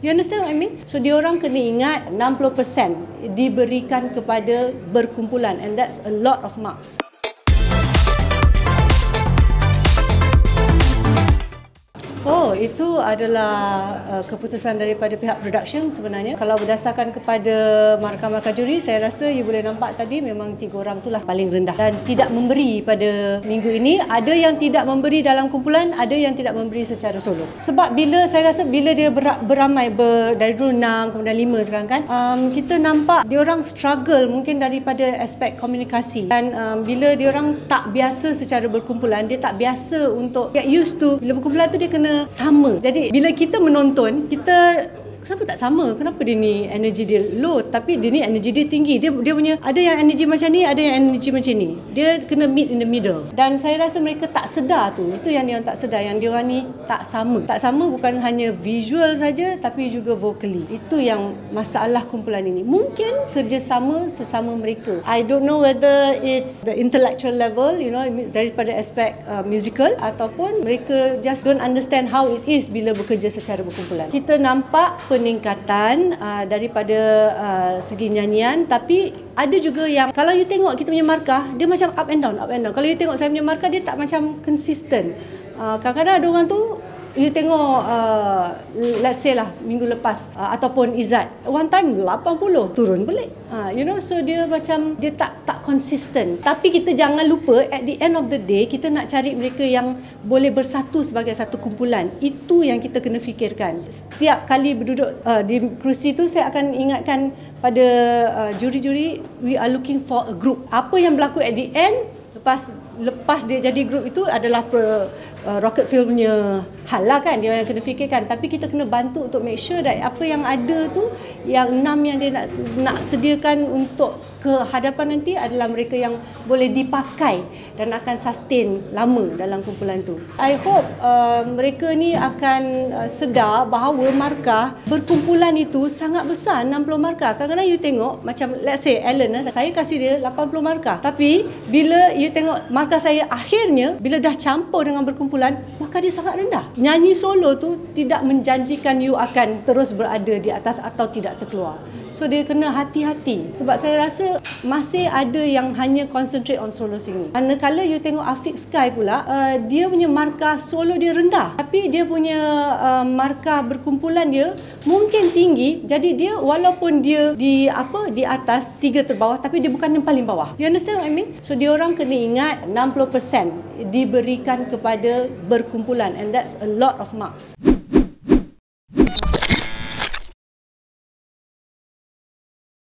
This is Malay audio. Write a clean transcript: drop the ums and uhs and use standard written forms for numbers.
You understand what I mean? So diorang kena ingat 60% diberikan kepada berkumpulan, and that's a lot of marks. Oh, itu adalah keputusan daripada pihak production sebenarnya. Kalau berdasarkan kepada markah-markah juri, saya rasa you boleh nampak tadi memang 3 orang itulah paling rendah dan tidak memberi pada minggu ini. Ada yang tidak memberi dalam kumpulan, ada yang tidak memberi secara solo. Sebab saya rasa bila dia beramai dari dulu 6 kemudian 5 sekarang kan, kita nampak dia orang struggle mungkin daripada aspek komunikasi. Dan bila dia orang tak biasa secara berkumpulan, dia tak biasa untuk get used to bila berkumpulan tu dia kena sama. Jadi bila kita menonton, kita kenapa tak sama? Kenapa dia ni energi dia low tapi dia ni energi dia tinggi? Dia punya ada yang energi macam ni, ada yang energi macam ni. Dia kena meet in the middle. Dan saya rasa mereka tak sedar tu. Itu yang dia tak sedar, yang dia orang ni tak sama. Tak sama bukan hanya visual saja tapi juga vocally. Itu yang masalah kumpulan ini. Mungkin kerjasama sesama mereka. I don't know whether it's the intellectual level, daripada aspek musical, ataupun mereka just don't understand how it is bila bekerja secara berkumpulan. Kita nampak peningkatan daripada segi nyanyian, tapi ada juga yang kalau you tengok kita punya markah, dia macam up and down. Kalau you tengok saya punya markah, dia tak macam consistent. Kadang-kadang ada orang tu you tengok let's say lah minggu lepas ataupun Izzat one time 80 turun balik, so dia macam dia tak konsisten. Tapi kita jangan lupa at the end of the day kita nak cari mereka yang boleh bersatu sebagai satu kumpulan. Itu yang kita kena fikirkan. Setiap kali berduduk di kerusi tu, saya akan ingatkan pada juri-juri, we are looking for a group. Apa yang berlaku at the end lepas dia jadi grup itu adalah Rocket Fuel punya hal lah kan, dia yang kena fikirkan. Tapi kita kena bantu untuk make sure that apa yang ada tu, yang 6 yang dia nak sediakan untuk ke hadapan nanti adalah mereka yang boleh dipakai dan akan sustain lama dalam kumpulan tu. I hope mereka ni akan sedar bahawa markah berkumpulan itu sangat besar, 60 markah. Kadang-kadang you tengok macam let's say Alan, saya kasih dia 80 markah. Tapi bila you tengok markah saya akhirnya, bila dah campur dengan berkumpulan, markah dia sangat rendah. Nyanyi solo tu tidak menjanjikan you akan terus berada di atas atau tidak terkeluar. So dia kena hati-hati. Sebab saya rasa masih ada yang hanya concentrate on solo singing. Manakala you tengok Afiq Sky pula, dia punya markah solo dia rendah, tapi dia punya markah berkumpulan dia mungkin tinggi. Jadi dia walaupun dia di atas 3 terbawah, tapi dia bukan yang paling bawah. You understand what I mean? So dia orang kena ingat 60% diberikan kepada berkumpulan, and that's a lot of marks.